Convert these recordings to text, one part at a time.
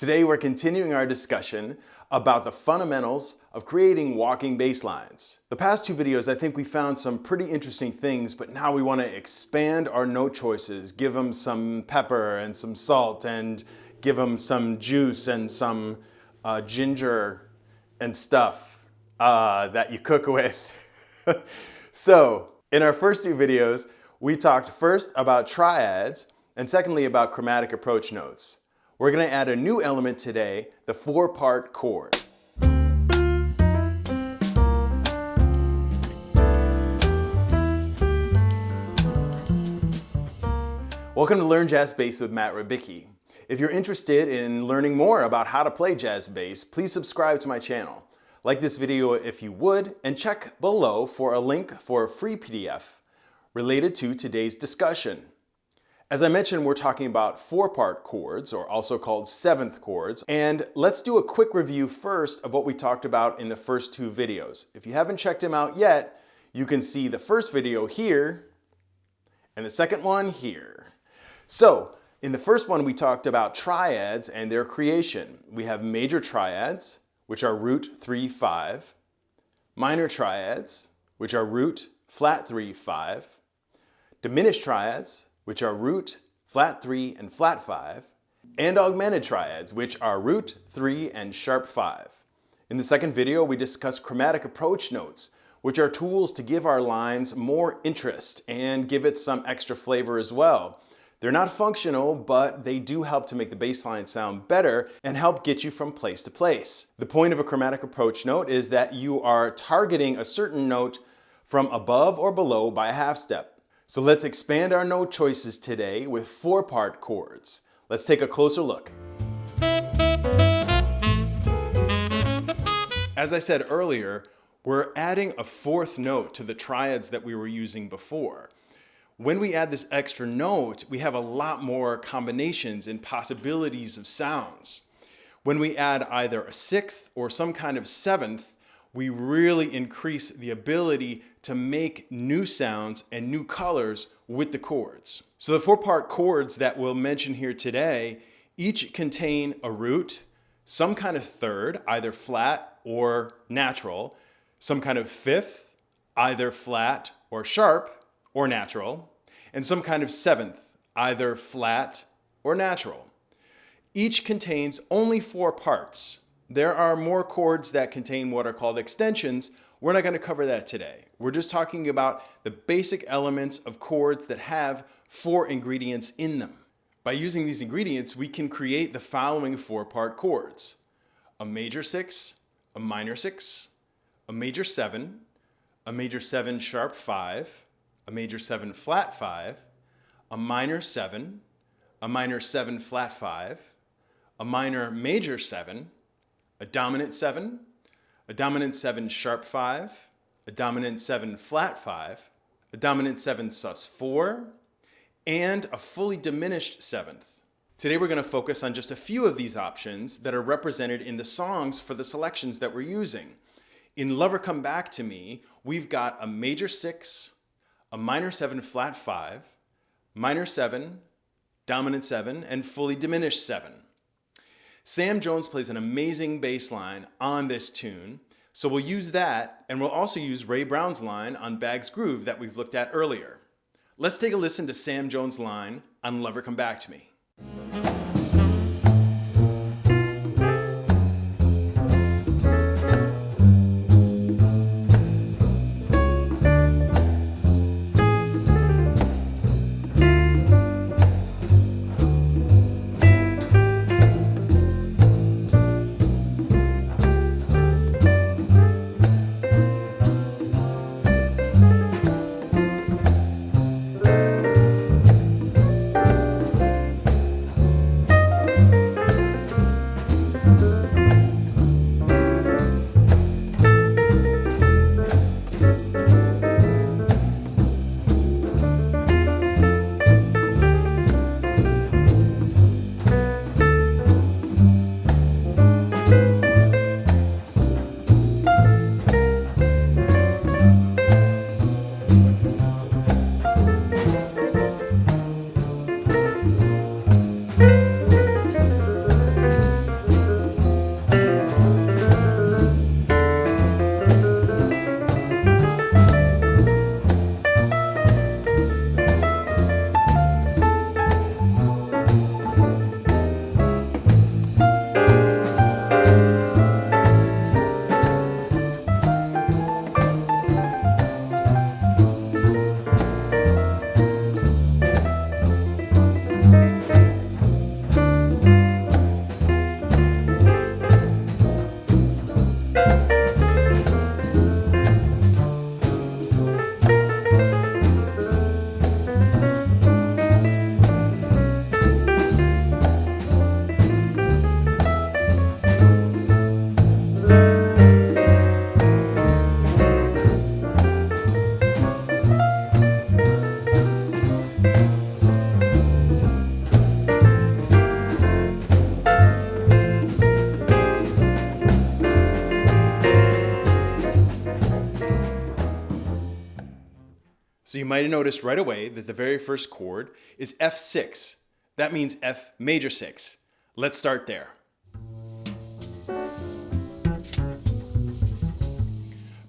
Today we're continuing our discussion about the fundamentals of creating walking bass lines. The past two videos, I think we found some pretty interesting things, but now we want to expand our note choices, give them some pepper and some salt, and give them some juice and some ginger and stuff that you cook with. So, in our first two videos, we talked first about triads and secondly about chromatic approach notes. We're going to add a new element today, the four-part chord. Welcome to Learn Jazz Bass with Matt Rybicki. If you're interested in learning more about how to play jazz bass, please subscribe to my channel. Like this video if you would, and check below for a link for a free PDF related to today's discussion. As I mentioned, we're talking about four-part chords, or also called seventh chords, and let's do a quick review first of what we talked about in the first two videos. If you haven't checked them out yet, you can see the first video here, and the second one here. So, in the first one we talked about triads and their creation. We have major triads, which are root 3-5, minor triads, which are root flat 3-5, diminished triads, which are root, flat 3, and flat 5, and augmented triads, which are root, 3, and sharp 5. In the second video, we discussed chromatic approach notes, which are tools to give our lines more interest and give it some extra flavor as well. They're not functional, but they do help to make the bass line sound better and help get you from place to place. The point of a chromatic approach note is that you are targeting a certain note from above or below by a half step. So let's expand our note choices today with four-part chords. Let's take a closer look. As I said earlier, we're adding a fourth note to the triads that we were using before. When we add this extra note, we have a lot more combinations and possibilities of sounds. When we add either a sixth or some kind of seventh, we really increase the ability to make new sounds and new colors with the chords. So the four-part chords that we'll mention here today each contain a root, some kind of third, either flat or natural, some kind of fifth, either flat or sharp or natural, and some kind of seventh, either flat or natural. Each contains only four parts. There are more chords that contain what are called extensions. We're not going to cover that today. We're just talking about the basic elements of chords that have four ingredients in them. By using these ingredients, we can create the following four-part chords: a major 6, a minor 6, a major 7, a major 7 sharp 5, a major 7 flat 5, a minor 7, a minor 7 flat 5, a minor major 7, a dominant 7, a dominant 7 sharp 5, a dominant 7 flat 5, a dominant 7 sus 4, and a fully diminished seventh. Today we're going to focus on just a few of these options that are represented in the songs for the selections that we're using. In Lover Come Back to Me, we've got a major 6, a minor 7 flat 5, minor 7, dominant 7, and fully diminished 7. Sam Jones plays an amazing bass line on this tune, so we'll use that, and we'll also use Ray Brown's line on Bag's Groove that we've looked at earlier. Let's take a listen to Sam Jones' line on Lover Come Back to Me. So you might have noticed right away that the very first chord is F6. That means F major 6. Let's start there.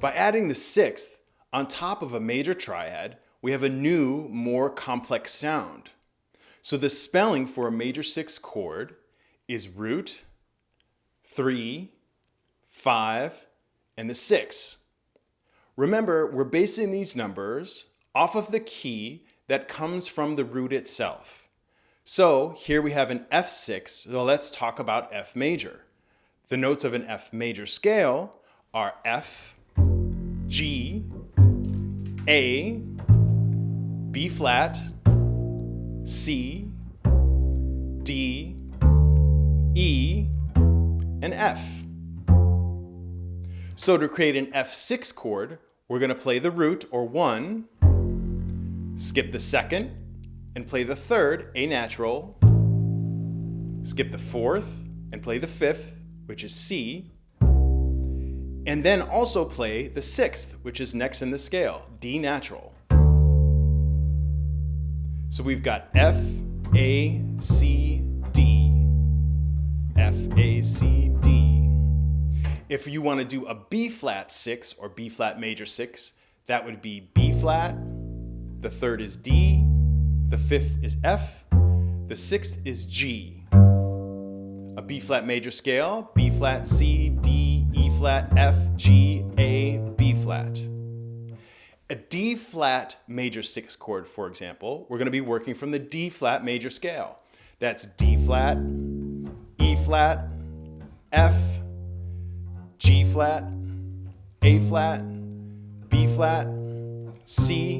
By adding the sixth on top of a major triad, we have a new, more complex sound. So the spelling for a major 6 chord is root, 3, 5, and the 6. Remember, we're basing these numbers off of the key that comes from the root itself. So here we have an F6, so let's talk about F major. The notes of an F major scale are F, G, A, B flat, C, D, E, and F. So to create an F6 chord, we're going to play the root, or 1, skip the second, and play the third, A natural, skip the fourth, and play the fifth, which is C, and then also play the sixth, which is next in the scale, D natural. So we've got F, A, C, D, F, A, C, D. If you want to do a B flat 6 or B flat major 6, that would be B flat, the third is D, the fifth is F, the sixth is G. A B flat major scale, B flat, C, D, E flat, F, G, A, B flat. A D flat major 6 chord, for example, we're going to be working from the D flat major scale. That's D flat, E flat, F, G flat, A flat, B flat, C,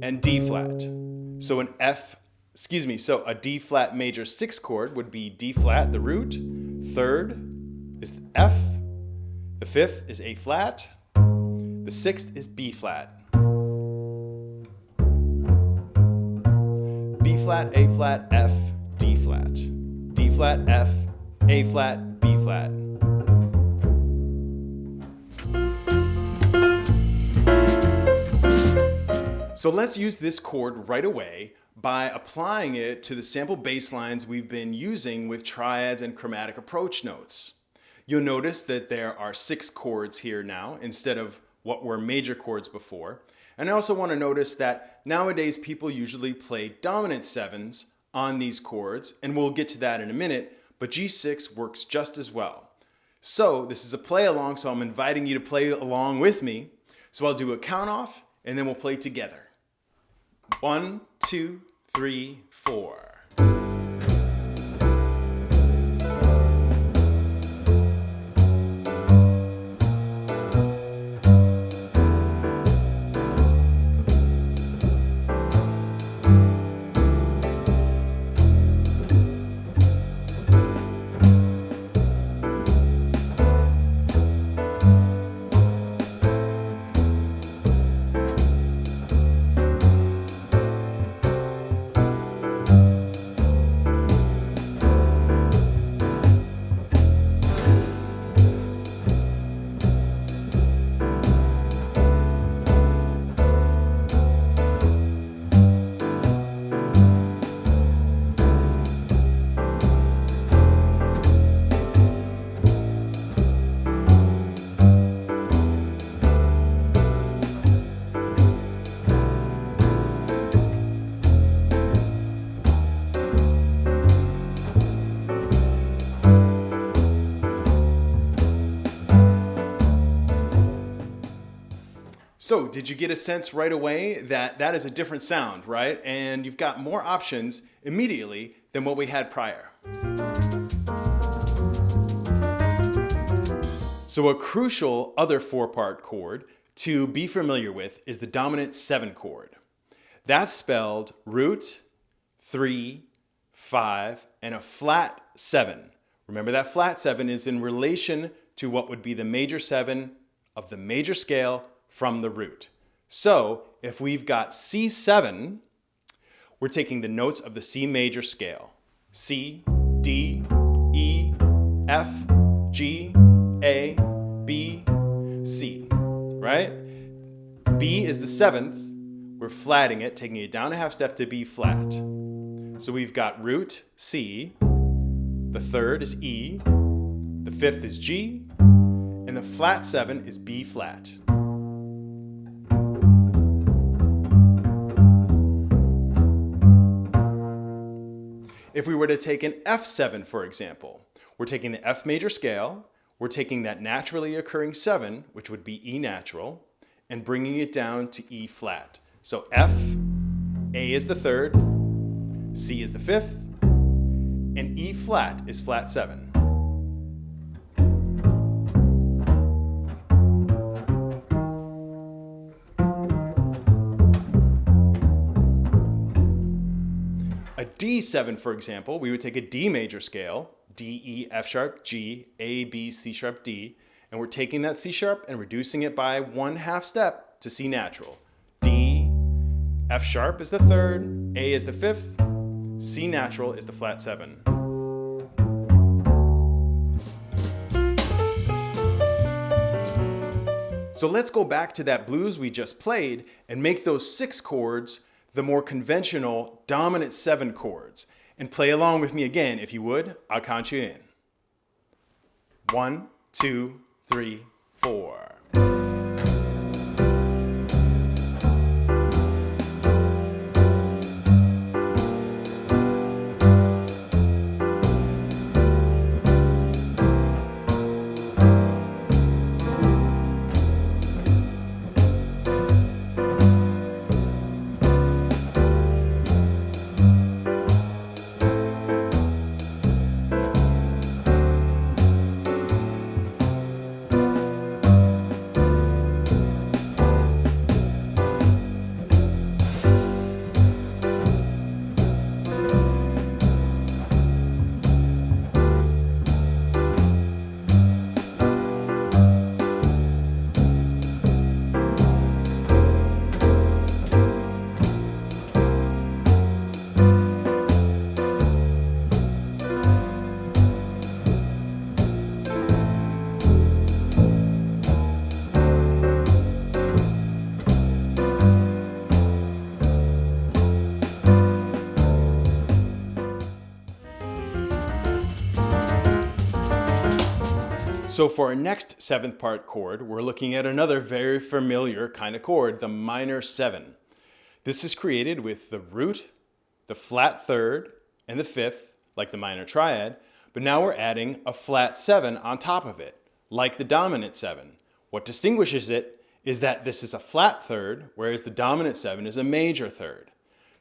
and D flat. So a D flat major 6 chord would be D flat, the root, third is F, the fifth is A flat, the sixth is B flat. B flat, A flat, F, D flat. D flat, F, A flat, B flat. So let's use this chord right away by applying it to the sample bass lines we've been using with triads and chromatic approach notes. You'll notice that there are 6 chords here now instead of what were major chords before. And I also want to notice that nowadays people usually play dominant 7s on these chords, and we'll get to that in a minute, but G6 works just as well. So this is a play along, so I'm inviting you to play along with me. So I'll do a count off and then we'll play together. 1, 2, 3, 4. So did you get a sense right away that that is a different sound, right? And you've got more options immediately than what we had prior. So a crucial other 4-part chord to be familiar with is the dominant 7 chord. That's spelled root, 3, 5, and a flat 7. Remember that flat 7 is in relation to what would be the major 7 of the major scale from the root. So if we've got C7, we're taking the notes of the C major scale. C, D, E, F, G, A, B, C, right? B is the 7th, we're flatting it, taking it down a half step to B flat. So we've got root C, the third is E, the fifth is G, and the flat 7 is B flat. If we were to take an F7, for example, we're taking the F major scale, we're taking that naturally occurring 7, which would be E natural, and bringing it down to E flat. So F, A is the third, C is the fifth, and E flat is flat 7. A D7, for example, we would take a D major scale, D, E, F sharp, G, A, B, C sharp, D, and we're taking that C sharp and reducing it by 1/2 step to C natural. D, F sharp is the third, A is the fifth, C natural is the flat 7. So let's go back to that blues we just played and make those 6 chords the more conventional dominant 7 chords. And play along with me again, if you would. I'll count you in. 1, 2, 3, 4. So for our next 7th part chord, we're looking at another very familiar kind of chord, the minor 7. This is created with the root, the flat 3rd, and the 5th, like the minor triad, but now we're adding a flat 7 on top of it, like the dominant 7. What distinguishes it is that this is a flat 3rd, whereas the dominant 7 is a major 3rd.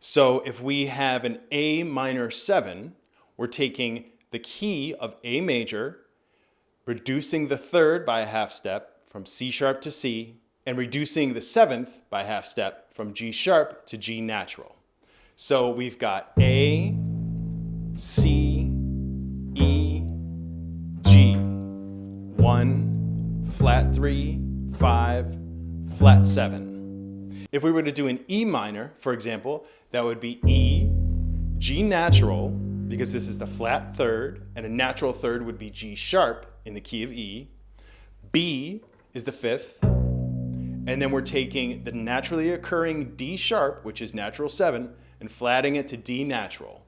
So if we have an A minor 7, we're taking the key of A major, reducing the 3rd by a half step from C sharp to C, and reducing the 7th by a half step from G sharp to G natural. So we've got A, C, E, G, 1, flat 3, 5, flat 7. If we were to do an E minor, for example, that would be E, G natural, because this is the flat 3rd, and a natural 3rd would be G sharp in the key of E. B is the 5th, and then we're taking the naturally occurring D sharp, which is natural 7, and flatting it to D natural.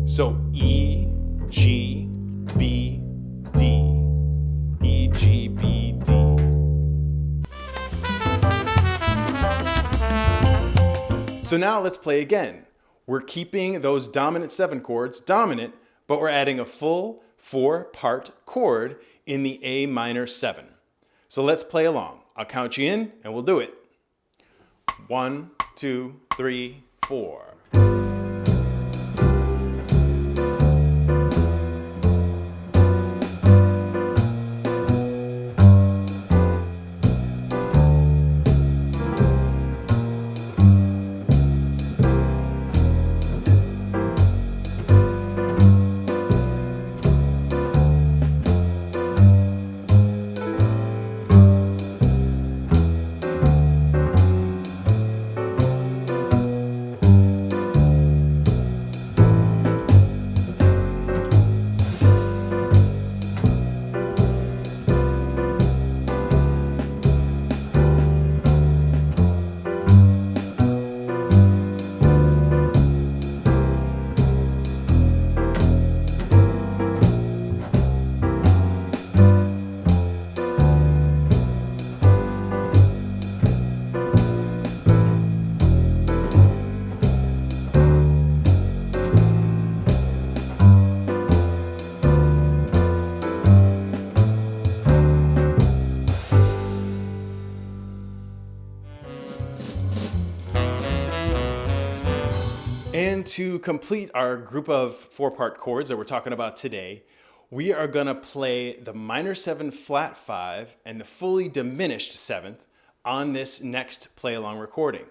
So E, G, B, D. E, G, B, D. So now let's play again. We're keeping those dominant 7 chords dominant, but we're adding a full 4-part chord in the A minor 7. So let's play along. I'll count you in and we'll do it. 1, 2, 3, 4. And to complete our group of 4-part chords that we're talking about today, we are going to play the minor 7 flat 5 and the fully diminished 7th on this next play-along recording.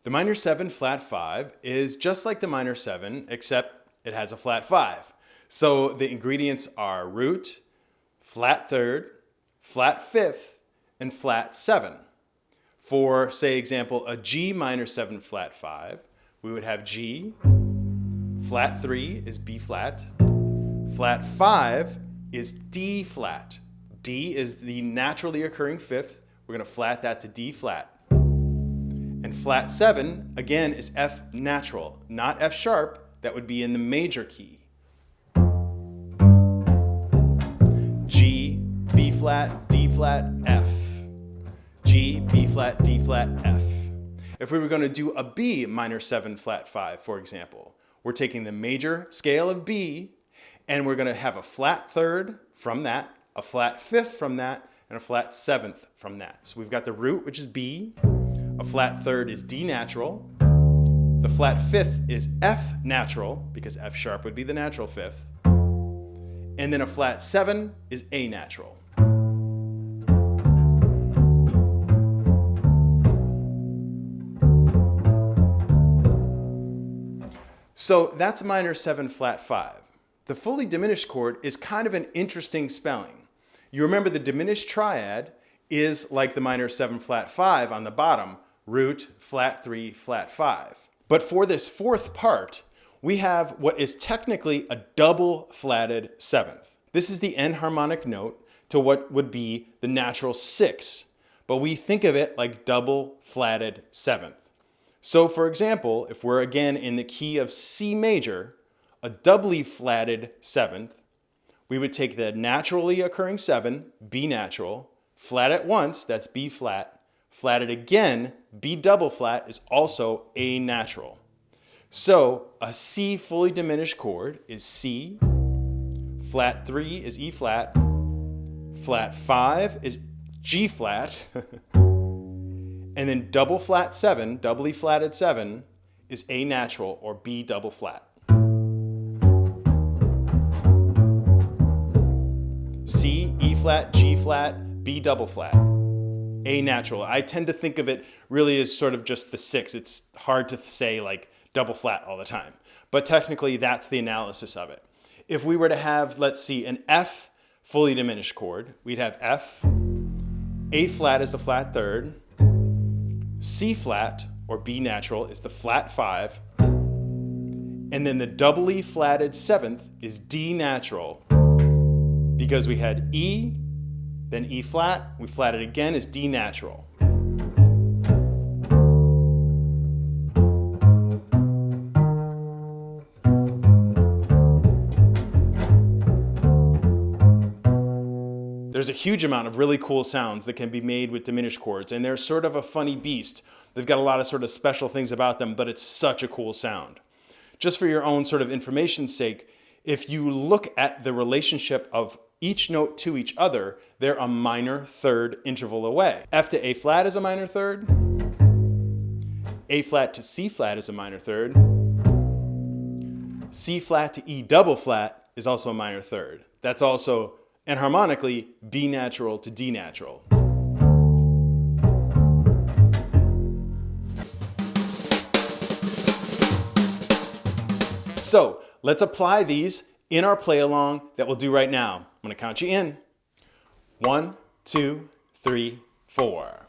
The minor 7 flat 5 is just like the minor 7, except it has a flat 5. So the ingredients are root, flat 3rd, flat 5th, and flat 7. For, say, example, a G minor 7 flat 5, we would have G, flat 3 is B flat, flat 5 is D flat. D is the naturally occurring 5th. We're going to flat that to D flat. And flat 7, again, is F natural, not F sharp. That would be in the major key. G, B flat, D flat, F. G, B flat, D flat, F. If we were going to do a B minor 7 flat 5, for example, we're taking the major scale of B, and we're going to have a flat 3rd from that, a flat 5th from that, and a flat 7th from that. So we've got the root, which is B, a flat 3rd is D natural, the flat 5th is F natural, because F sharp would be the natural 5th, and then a flat 7 is A natural. So that's minor 7 flat 5. The fully diminished chord is kind of an interesting spelling. You remember the diminished triad is like the minor 7 flat 5 on the bottom, root, flat 3, flat 5. But for this 4th part, we have what is technically a double flatted 7th. This is the enharmonic note to what would be the natural 6, but we think of it like double flatted 7th. So for example, if we're again in the key of C major, a doubly flatted 7th, we would take the naturally occurring 7, B natural, flat it once, that's B flat, flat it again, B double flat is also A natural. So a C fully diminished chord is C, flat 3 is E flat, flat 5 is G flat, and then double flat 7, doubly flatted 7, is A natural or B double flat. C, E flat, G flat, B double flat. A natural. I tend to think of it really as sort of just the 6. It's hard to say like double flat all the time. But technically that's the analysis of it. If we were to have, let's see, an F fully diminished chord, we'd have F, A flat is the flat 3rd, C flat, or B natural, is the flat 5, and then the doubly flatted 7th is D natural, because we had E, then E flat, we flat it again is D natural. There's a huge amount of really cool sounds that can be made with diminished chords, and they're sort of a funny beast. They've got a lot of sort of special things about them, but it's such a cool sound. Just for your own sort of information's sake, if you look at the relationship of each note to each other, they're a minor 3rd interval away. F to A flat is a minor 3rd. A flat to C flat is a minor 3rd. C flat to E double flat is also a minor 3rd. That's also enharmonically B natural to D natural. So let's apply these in our play along that we'll do right now. I'm going to count you in. 1, 2, 3, 4.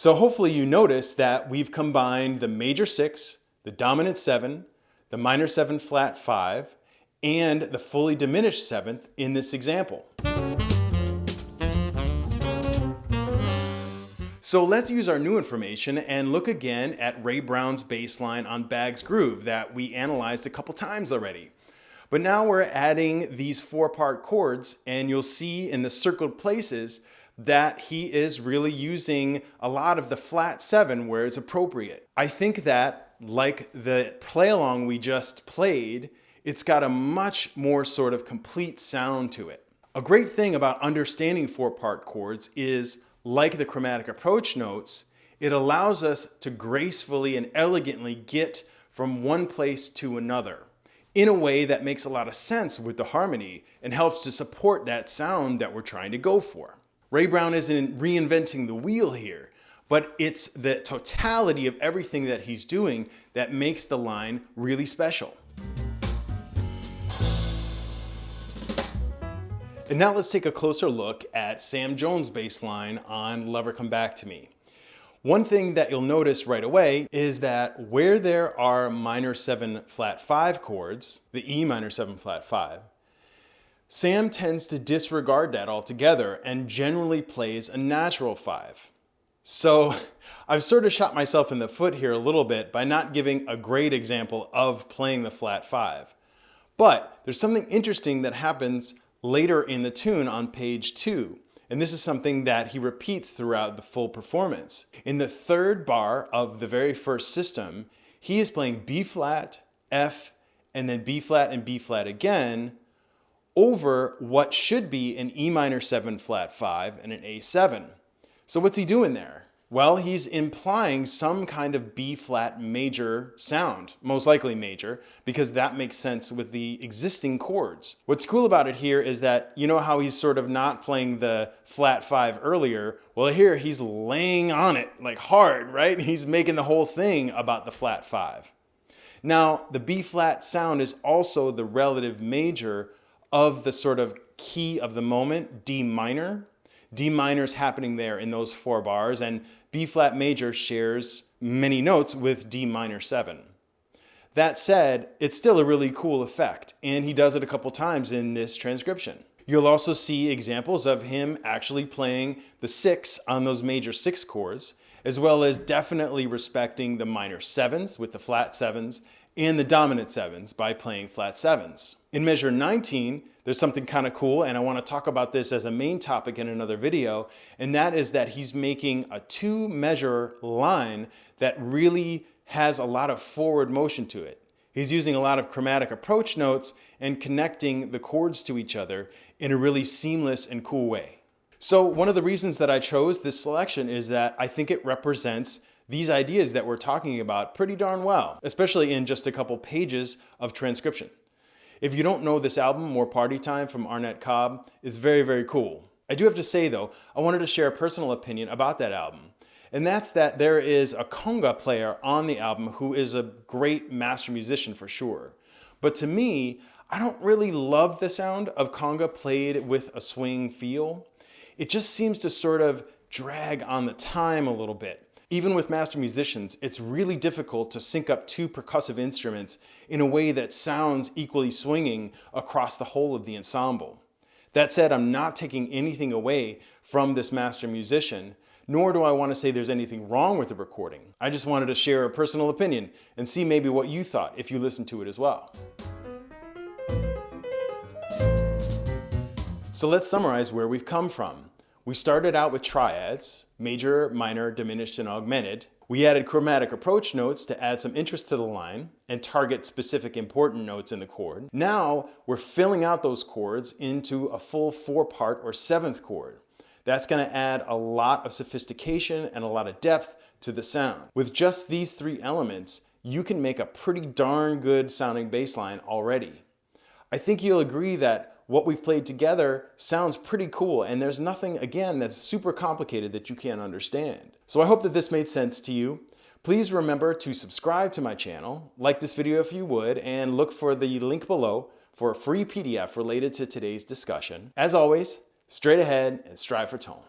So hopefully you notice that we've combined the major 6, the dominant 7, the minor 7 flat 5, and the fully diminished 7th in this example. So let's use our new information and look again at Ray Brown's bass line on Bag's Groove that we analyzed a couple times already. But now we're adding these 4-part chords, and you'll see in the circled places that he is really using a lot of the flat 7 where it's appropriate. I think that, like the play along we just played, it's got a much more sort of complete sound to it. A great thing about understanding 4-part chords is, like the chromatic approach notes, it allows us to gracefully and elegantly get from one place to another in a way that makes a lot of sense with the harmony and helps to support that sound that we're trying to go for. Ray Brown isn't reinventing the wheel here, but it's the totality of everything that he's doing that makes the line really special. And now let's take a closer look at Sam Jones' bass line on Lover Come Back to Me. One thing that you'll notice right away is that where there are minor 7 flat 5 chords, the E minor 7 flat 5, Sam tends to disregard that altogether and generally plays a natural 5. So I've sort of shot myself in the foot here a little bit by not giving a great example of playing the flat 5. But there's something interesting that happens later in the tune on page 2. And this is something that he repeats throughout the full performance. In the 3rd bar of the very first system, he is playing B flat, F, and then B flat and B flat again over what should be an E minor 7 flat 5 and an A7. So what's he doing there? Well, he's implying some kind of B flat major sound, most likely major, because that makes sense with the existing chords. What's cool about it here is that, you know how he's sort of not playing the flat 5 earlier? Well, here he's laying on it like hard, right? He's making the whole thing about the flat 5. Now, the B flat sound is also the relative major of the sort of key of the moment, D minor. D minor is happening there in those 4 bars, and B flat major shares many notes with D minor 7. That said, it's still a really cool effect, and he does it a couple times in this transcription. You'll also see examples of him actually playing the 6 on those major 6 chords, as well as definitely respecting the minor 7s with the flat 7s and the dominant 7s by playing flat 7s. In measure 19, there's something kind of cool, and I want to talk about this as a main topic in another video, and that is that he's making a 2-measure line that really has a lot of forward motion to it. He's using a lot of chromatic approach notes and connecting the chords to each other in a really seamless and cool way. So one of the reasons that I chose this selection is that I think it represents these ideas that we're talking about pretty darn well, especially in just a couple pages of transcription. If you don't know this album, More Party Time from Arnett Cobb, is very, very cool. I do have to say though, I wanted to share a personal opinion about that album. And that's that there is a conga player on the album who is a great master musician for sure. But to me, I don't really love the sound of conga played with a swing feel. It just seems to sort of drag on the time a little bit. Even with master musicians, it's really difficult to sync up 2 percussive instruments in a way that sounds equally swinging across the whole of the ensemble. That said, I'm not taking anything away from this master musician, nor do I want to say there's anything wrong with the recording. I just wanted to share a personal opinion and see maybe what you thought if you listened to it as well. So let's summarize where we've come from. We started out with triads, major, minor, diminished, and augmented. We added chromatic approach notes to add some interest to the line and target specific important notes in the chord. Now we're filling out those chords into a full 4-part or 7th chord. That's going to add a lot of sophistication and a lot of depth to the sound. With just these 3 elements, you can make a pretty darn good sounding bass line already. I think you'll agree that what we've played together sounds pretty cool, and there's nothing, again, that's super complicated that you can't understand. So I hope that this made sense to you. Please remember to subscribe to my channel, like this video if you would, and look for the link below for a free PDF related to today's discussion. As always, straight ahead and strive for tone.